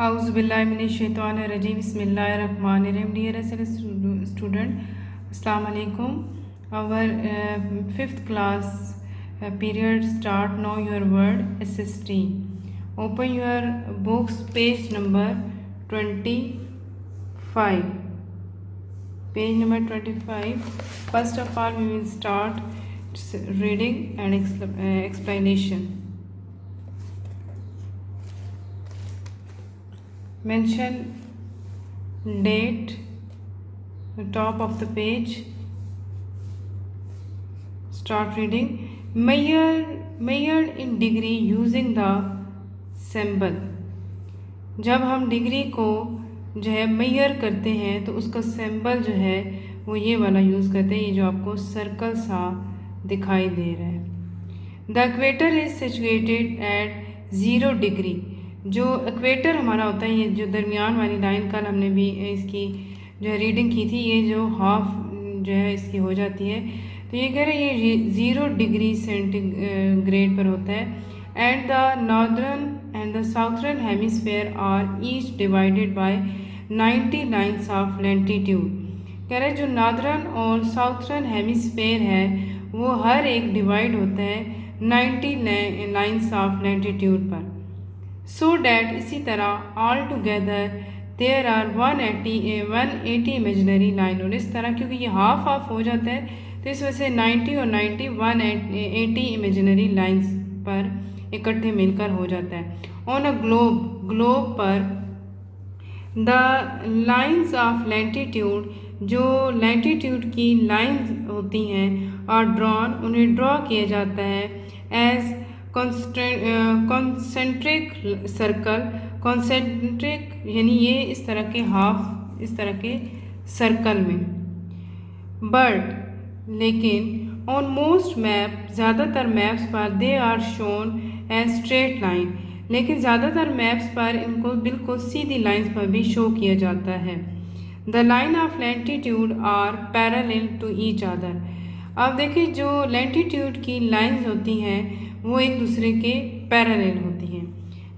Auzubillahiminash-shaytanir-rajim. Bismillahir-rahmanir-rahim. Dear student, Assalamu alaikum. Our fifth class period start now your word SST. Open your books, page number 25. Page number 25. First of all, we will start reading and explanation. Mention date, the top of the page. Start reading. Measured in degree using the symbol. जब हम degree को जो है major करते हैं तो उसका symbol जो है वो ये वाला यूज़ करते हैं, ये जो आपको सर्कल सा दिखाई दे रहा है. The equator is situated at 0 degree. जो इक्वेटर हमारा होता है, ये जो दरमियान वाली लाइन, कल हमने भी इसकी जो है रीडिंग की थी, ये जो हाफ जो है इसकी हो जाती है, तो ये कह रहे हैं ये 0 डिग्री सेंटीग्रेड पर होता है. And the northern and the southern hemisphere are each divided by 90 lines of latitude. कह रहे हैं जो नॉर्दर्न और साउथर्न हेमिस्फेयर है वो हर एक डिवाइड होता है 90 लाइन्स ऑफ लैटिट्यूड पर. सो डैट इसी तरह all together there are 180 imaginary line. और इस तरह क्योंकि ये हाफ हाफ हो जाता है तो इस वजह से 90 और 90 180 इमेजनरी लाइन्स पर इकट्ठे मिलकर हो जाता है. ऑन अ ग्लोब पर द लाइन्स ऑफ लैटिट्यूड, जो लैटिट्यूड की लाइन्स होती हैं, और ड्रॉन, उन्हें ड्रॉ किया जाता है एज कॉन्सेंट्रिक सर्कल. कॉन्सेंट्रिक यानी ये इस तरह के हाफ, इस तरह के सर्कल में. बट लेकिन ऑन मोस्ट मैप, ज़्यादातर मैप्स पर they are shown as straight line. लेकिन ज़्यादातर मैप्स पर इनको बिल्कुल सीधी लाइंस पर भी शो किया जाता है. The line of latitude are parallel to each other. अब देखिए जो लैटिट्यूड की लाइंस होती हैं वो एक दूसरे के पैरेलल होती हैं.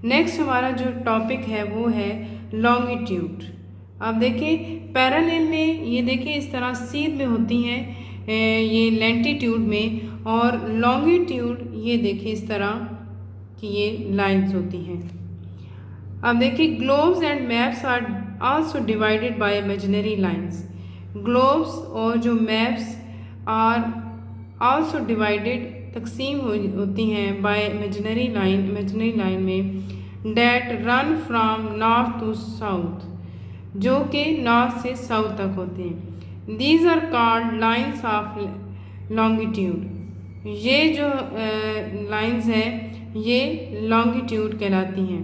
नेक्स्ट हमारा जो टॉपिक है वो है लॉन्गिट्यूड. अब देखिए पैरेलल में ये देखिए इस तरह सीध में होती हैं ये लैटिट्यूड में, और लॉन्गिट्यूड ये देखिए इस तरह कि ये लाइंस होती हैं. अब देखिए globes and maps are also divided by imaginary lines. Globes और जो मैप्स आर आल्सो डिवाइडेड, तकसीम होती हैं बाय इमेजिनरी लाइन में that run from north to south, जो कि नॉर्थ से साउथ तक होते हैं. These are called lines of longitude. ये जो लाइन्स हैं ये लॉन्गिट्यूड कहलाती हैं.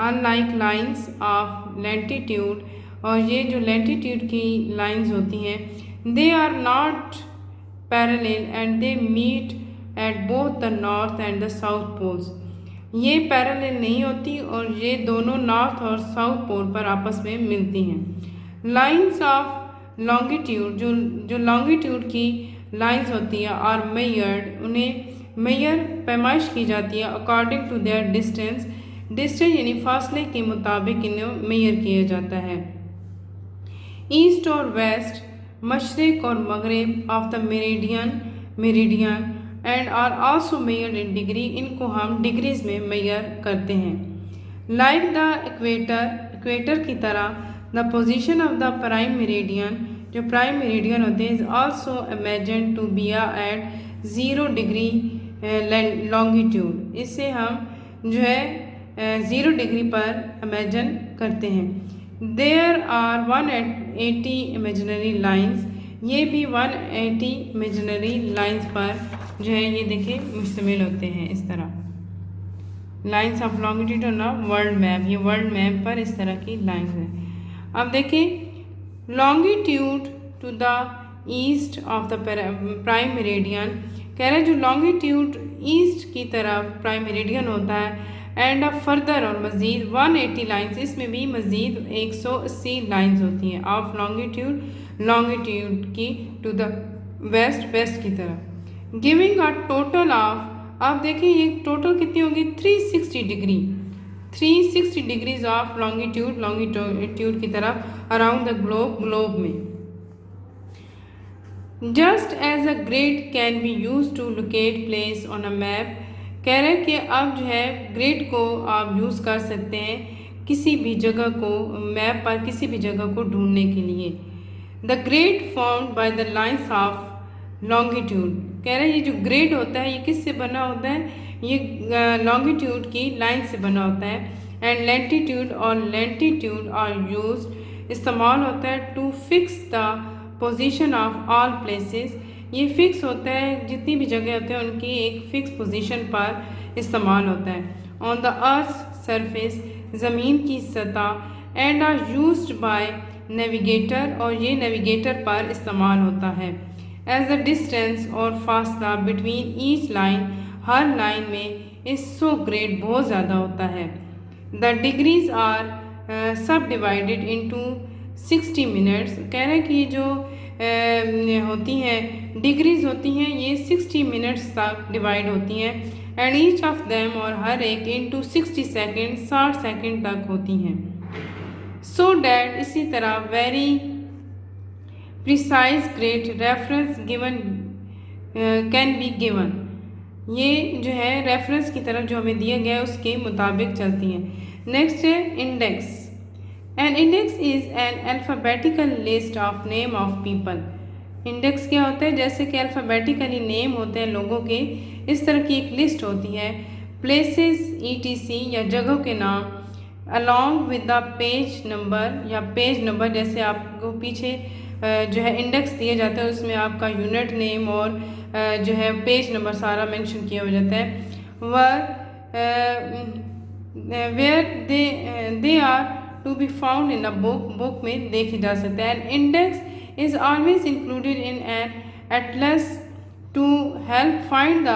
अनलाइक लाइन्स ऑफ लैटिट्यूड, और ये जो लैटिट्यूड की लाइन्स होती हैं they are not parallel and they meet at both the north and the south poles. ये पैरेलल नहीं होती और ये दोनों नॉर्थ और साउथ पोल पर आपस में मिलती हैं. लाइन्स ऑफ लॉन्गिट्यूड, जो लॉन्गिट्यूड की लाइन्स होती हैं और मेजर्ड, उन्हें मेजर पैमाइश की जाती है according to their distance. Distance यानी फासले के मुताबिक इन्हें मेजर किया जाता है. ईस्ट और वेस्ट, मशरिक और मगरिब of the meridian and are also measured in degree. इनको हम डिग्रीज में मेजर करते हैं. लाइक द इक्वेटर की तरह the position of the prime meridian, जो प्राइम मेरिडियन होते हैं, is also imagine to be at 0 degree longitude. इससे हम जो है 0 डिग्री पर इमेजिन करते हैं. There are 180 imaginary lines. ये भी 180 इमेजिनरी लाइन्स पर जो है ये देखिए मुश्तमिल होते हैं. इस तरह लाइन्स ऑफ लॉन्गिट्यूड ना वर्ल्ड मैप, ये वर्ल्ड मैप पर इस तरह की लाइन्स हैं. अब देखिए longitude to the east of the prime meridian, कह रहे हैं जो लॉन्गिट्यूड ईस्ट की तरफ प्राइम मेरिडियन होता है एंड फर्दर, और मज़ीद 180 लाइन्स, इसमें भी मज़ीद 180 लाइन्स होती हैं ऑफ लॉन्गिट्यूड की टू द वेस्ट की तरफ. गिविंग अ टोटल ऑफ, आप देखिए ये टोटल कितनी होगी 360 डिग्री. 360 डिग्रीज ऑफ लॉन्गिट्यूड की तरफ अराउंड द ग्लोब में। Just as a grid can be use to locate place on a map, कह रहे हैं कि अब जो है ग्रिड को आप यूज़ कर सकते हैं किसी भी जगह को, मैप पर किसी भी जगह को ढूंढने के लिए। The grid formed by the lines of longitude, कह रहे हैं ये जो ग्रिड होता है ये किससे बना होता है, ये लॉन्गिट्यूड की लाइन से बना होता है। एंड लैटिट्यूड आर यूज्ड, इस्तेमाल होता है to fix the position of all places, ये फिक्स होता है जितनी भी जगह होते हैं उनकी एक फिक्स पोजीशन पर इस्तेमाल होता है। ऑन द अर्थ सरफेस, ज़मीन की सतह। And are used by navigator, और ये नेविगेटर पर इस्तेमाल होता है। एज द डिस्टेंस और फासला बिटवीन ईच लाइन, हर लाइन में इज सो ग्रेट, बहुत ज़्यादा होता है। द डिग्रीज आर सब डिवाइडेड इंटू 60 मिनट्स, कह रहे हैं कि ये जो होती हैं डिग्रीज होती हैं ये 60 मिनट्स तक डिवाइड होती हैं। एंड ईच ऑफ देम, और हर एक, इंटू 60 सेकेंड, 60 सेकेंड तक होती हैं। सो डैट, इसी तरह, very precise great reference given can be given, ये जो है रेफरेंस की तरफ जो हमें दिया गया है उसके मुताबिक चलती हैं। नेक्स्ट है index. An index is an alphabetical list of name of people. Index क्या होता है, जैसे कि अल्फ़ाबेटिकली नेम होते हैं लोगों के, इस तरह की एक लिस्ट होती है। प्लेसेस ETC, या जगहों के नाम, along with the page number, या पेज नंबर, जैसे आपको पीछे जो है इंडेक्स दिए जाते हैं उसमें आपका यूनिट नेम और जो है पेज नंबर सारा मेंशन किया हो जाता है। Where they are to be found in a book में देखे जा सकते हैं। An index is always included in an atlas to help find the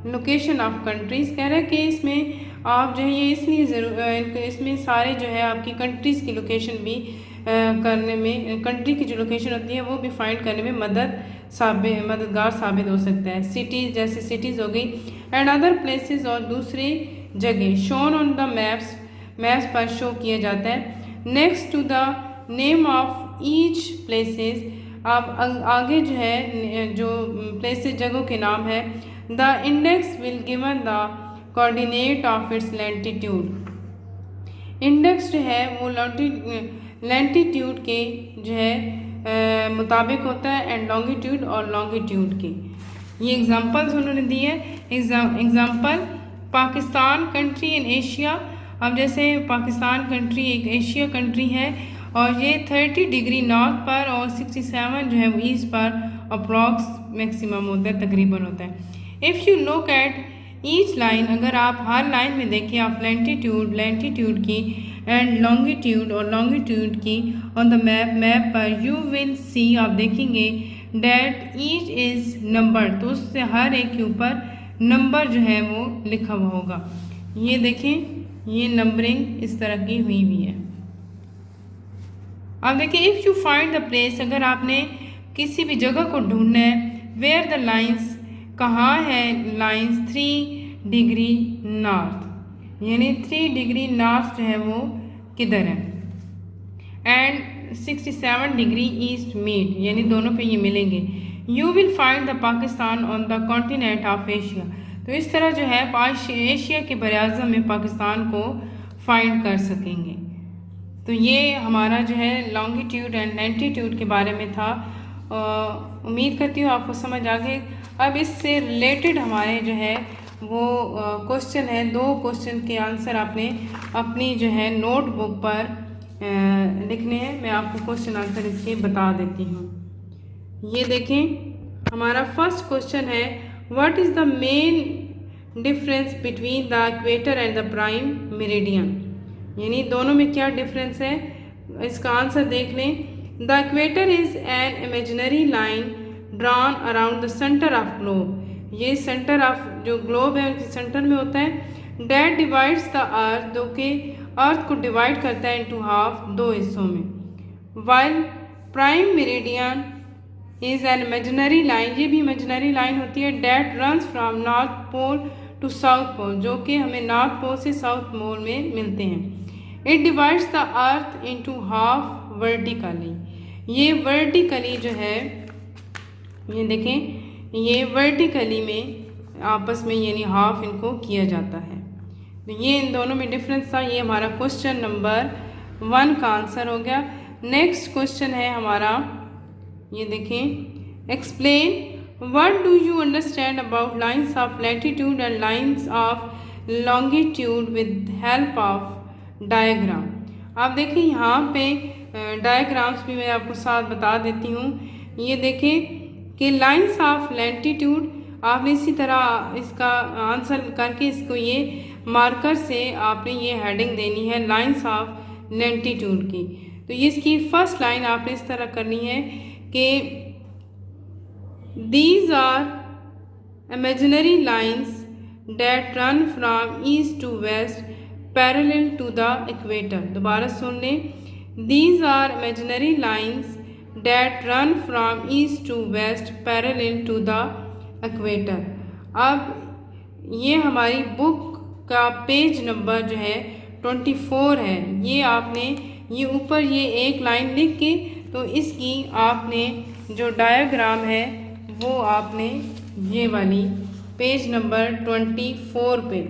location of countries, कह रहे हैं कि इसमें आप जो है ये इसलिए इसमें सारे जो है आपकी कंट्रीज़ की लोकेशन भी करने में, कंट्री की जो लोकेशन होती है वो भी फाइंड करने में मददगार साबित हो सकता है। सिटीज़, जैसे सिटीज़ हो गई। एंड अदर प्लेसेस, और दूसरी जगह, शोन ऑन द मैप्स पर शो किया जाता है। Next to the name of each places, अब आगे जो है जो प्लेसेस जगहों के नाम है। The index will given the coordinate of its latitude, index जो है वो लैटिट्यूड के जो है मुताबिक होता है, एंड लॉन्गिट्यूड और लॉन्गिट्यूड के। ये एग्जांपल्स उन्होंने दिए हैं। Example, Pakistan country in Asia. अब जैसे पाकिस्तान कंट्री एक एशिया कंट्री है और ये 30 डिग्री नॉर्थ पर और 67 जो है वो ईस्ट पर अप्रॉक्स मैक्सिमम होता है, तकरीबन होता है। If you look at each line, अगर आप हर लाइन में देखें आप लैटिट्यूड की एंड लॉन्गिट्यूड और लॉन्गिट्यूड की ऑन द मैप पर, यू विल सी, आप देखेंगे डैट ईच इज़ नंबर, तो उससे हर एक के ऊपर नंबर जो है वो लिखा हुआ होगा। ये देखें, ये नंबरिंग इस तरह की हुई हुई है। अब देखिए, if you find the place, अगर आपने किसी भी जगह को ढूंढना है, वेयर द लाइन्स, कहाँ है लाइन्स, 3 डिग्री नॉर्थ, यानी 3 डिग्री नॉर्थ जो है वो किधर है, एंड 67 डिग्री ईस्ट मीट, यानी दोनों पे ये मिलेंगे। You will find the Pakistan on the continent of Asia, तो इस तरह जो है एशिया के बराज़म में पाकिस्तान को फाइंड कर सकेंगे। तो ये हमारा जो है लॉन्गिट्यूड एंड लैटिट्यूड के बारे में था। उम्मीद करती हूँ आपको समझ आ गई। अब इससे रिलेटेड हमारे जो है वो क्वेश्चन है, 2 क्वेश्चन के आंसर आपने अपनी जो है नोटबुक पर लिखने हैं। मैं आपको क्वेश्चन आंसर इसके बता देती हूँ। ये देखें, हमारा फर्स्ट क्वेश्चन है, what is the main difference between the equator and the prime meridian, यानी दोनों में क्या डिफरेंस है, इसका आंसर देख लें। The equator is an imaginary line drawn around the centre of globe, ये सेंटर ऑफ जो ग्लोब है उनके सेंटर में होता है। डैट डिवाइड्स द अर्थ, जो कि अर्थ को डिवाइड करता है इनटू हाफ, 2 हिस्सों में। While prime meridian is an imaginary line, ये भी इमेजिनरी लाइन होती है। That runs from north pole to south pole, जो कि हमें नॉर्थ पोल से साउथ पोल में मिलते हैं। It divides the earth into half vertically, ये वर्टिकली जो है, ये देखें, ये वर्टिकली में आपस में यानी हाफ इनको किया जाता है। तो ये इन दोनों में डिफरेंस था। ये हमारा क्वेश्चन नंबर 1 का आंसर हो गया। नेक्स्ट क्वेश्चन है हमारा, ये देखें, explain what do you understand about lines of latitude and lines of longitude with help of diagram. आप देखें यहाँ पे डायग्राम्स भी मैं आपको साथ बता देती हूँ। ये देखें कि लाइंस ऑफ लैटिट्यूड आपने इसी तरह इसका आंसर करके इसको ये मार्कर से आपने ये हेडिंग देनी है लाइंस ऑफ लैटिट्यूड की। तो ये इसकी फर्स्ट लाइन आपने इस तरह करनी है कि these are imaginary lines that run from east to west parallel to the equator. दोबारा सुन लें, these are imaginary lines that run from east to west parallel to the equator. अब ये हमारी बुक का पेज नंबर जो है 24 है। ये आपने ये ऊपर ये एक लाइन लिख के तो इसकी आपने जो डायग्राम है वो आपने ये वाली पेज नंबर 24 पे,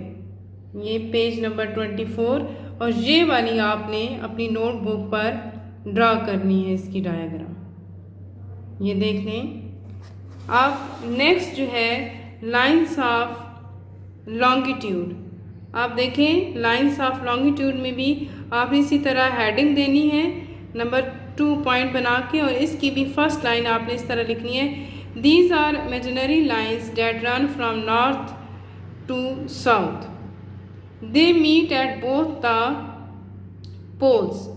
ये पेज नंबर 24 और ये वाली आपने अपनी नोटबुक पर ड्रा करनी है इसकी डायग्राम। ये देख लें। अब नेक्स्ट जो है लाइंस ऑफ लॉन्गिट्यूड। आप देखें लाइंस ऑफ लॉन्गिट्यूड में भी आपने इसी तरह हेडिंग देनी है नंबर 2 पॉइंट बना के, और इसकी भी फर्स्ट लाइन आपने इस तरह लिखनी है, these are imaginary lines that run from north to south, they meet at both the poles.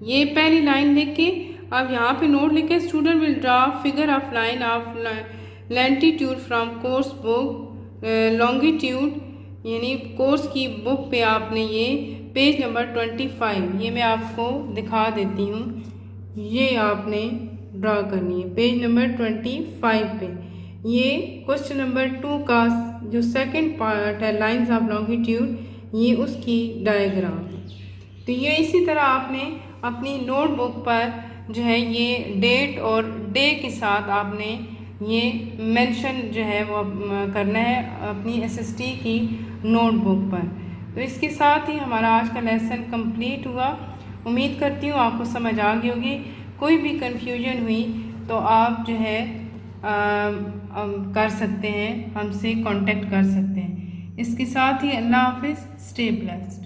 ये पहली लाइन लिख के अब यहाँ पे नोट लिखे, student will draw figure of line of latitude from course book longitude, यानी कोर्स की बुक पे आपने ये पेज नंबर 25, ये मैं आपको दिखा देती हूँ, ये आपने ड्रा करनी है पेज नंबर 25 पे। ये क्वेश्चन नंबर 2 का जो सेकंड पार्ट है लाइंस ऑफ लॉन्गिट्यूड, ये उसकी डायग्राम है। तो ये इसी तरह आपने अपनी नोटबुक पर जो है ये डेट और डे के साथ आपने ये मेंशन जो है वो करना है अपनी SST की नोटबुक पर। तो इसके साथ ही हमारा आज का लेसन कंप्लीट हुआ। उम्मीद करती हूँ आपको समझ आ गई होगी। कोई भी कन्फ्यूजन हुई तो आप जो है कर सकते हैं, हमसे कांटेक्ट कर सकते हैं। इसके साथ ही अल्लाह हाफिज़, स्टे ब्लेस्ड।